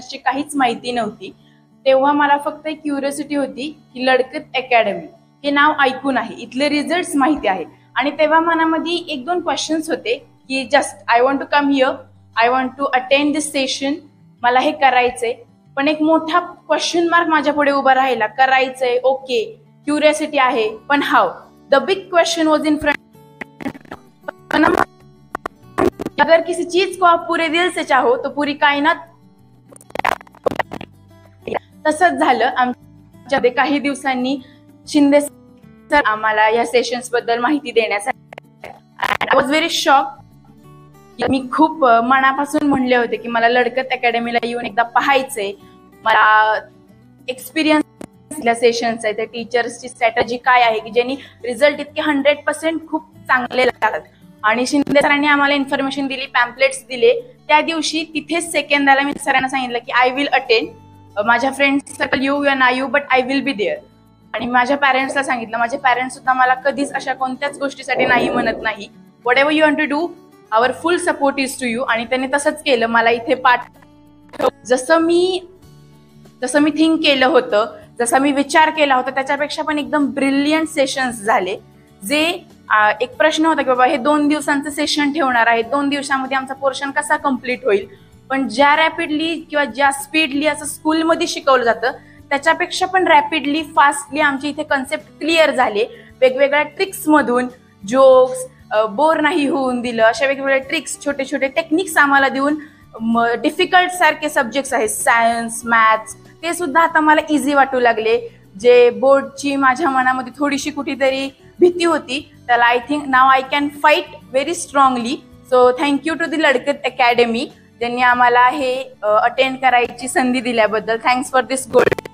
ची काहीच माहिती नव्हती. तेव्हा मला फक्त एक क्युरियोसिटी होती की लडकत अकॅडमी हे नाव ऐकून आहे, इथले रिझल्ट्स माहिती आहे. आणि तेव्हा मनामध्ये एक दोन क्वेश्चन्स होते की just I want to come here, I want to attend this session, मला हे करायचंय. पण एक मोठा क्वेश्चन मार्क माझ्या पुढे उभा राहिला. करायचंय, ओके, क्युरियोसिटी आहे, पण how? The big question was in front. अगर किसी चीज को आप पूरे दिल से चाहो तो पूरी कायनात. तसंच झालं. आमच्या काही दिवसांनी शिंदे सर आम्हाला या सेशन्स बद्दल माहिती देण्यासाठी. I was very shock. मी खूप मनापासून म्हणले होते की मला लडकत अकॅडमीला येऊन एकदा पाहायचंय, मला एक्सपिरियन्स सेशन्स आहे, त्या टीचर्सची स्ट्रॅटेजी काय आहे की ज्यांनी रिझल्ट इतके 100% खूप चांगले लागतात. आणि शिंदे सरांनी आम्हाला इन्फॉर्मेशन दिली, पॅम्पलेट्स दिले. त्या दिवशी तिथेच सेकंदाला मी सरांना सांगितलं की आय विल अटेंड. माझ्या फ्रेंड्स सर्कल यू या ना you but I will be there. आणि माझ्या पॅरेंट्सला सांगितलं. माझे पॅरेंट्स सुद्धा मला कधीच अशा कोणत्याच गोष्टीसाठी नाही म्हणत नाही. Whatever you want to do, our full support is to you. आणि त्यांनी तसंच केलं. मला इथे जसं मी थिंक केलं होतं, जसा मी विचार केला होता त्याच्यापेक्षा पण एकदम ब्रिलियंट सेशन्स झाले. जे एक प्रश्न होता की बाबा हे 2 दिवसांचं सेशन ठेवणार आहे, 2 दिवसामध्ये आमचा पोर्शन कसा कम्प्लीट होईल. पण ज्या रॅपिडली किंवा ज्या स्पीडली असं स्कूलमध्ये शिकवलं जातं त्याच्यापेक्षा पण रॅपिडली, फास्टली आमची इथे कन्सेप्ट क्लिअर झाले. वेगवेगळ्या ट्रिक्समधून जोक्स, बोर नाही होऊन दिलं, अशा वेगवेगळ्या ट्रिक्स, छोटे छोटे टेक्निक्स आम्हाला देऊन डिफिकल्ट सारखे सब्जेक्ट्स आहेत, सायन्स, मॅथ्स, ते सुद्धा आता मला इझी वाटू लागले. जे बोर्डची माझ्या मनामध्ये थोडीशी कुठेतरी भीती होती त्याला I think now I can fight very strongly. So thank you to the Ladkat academy ज्यांनी आम्हाला हे अटेंड करायची संधी दिल्याबद्दल. Thanks for this gold.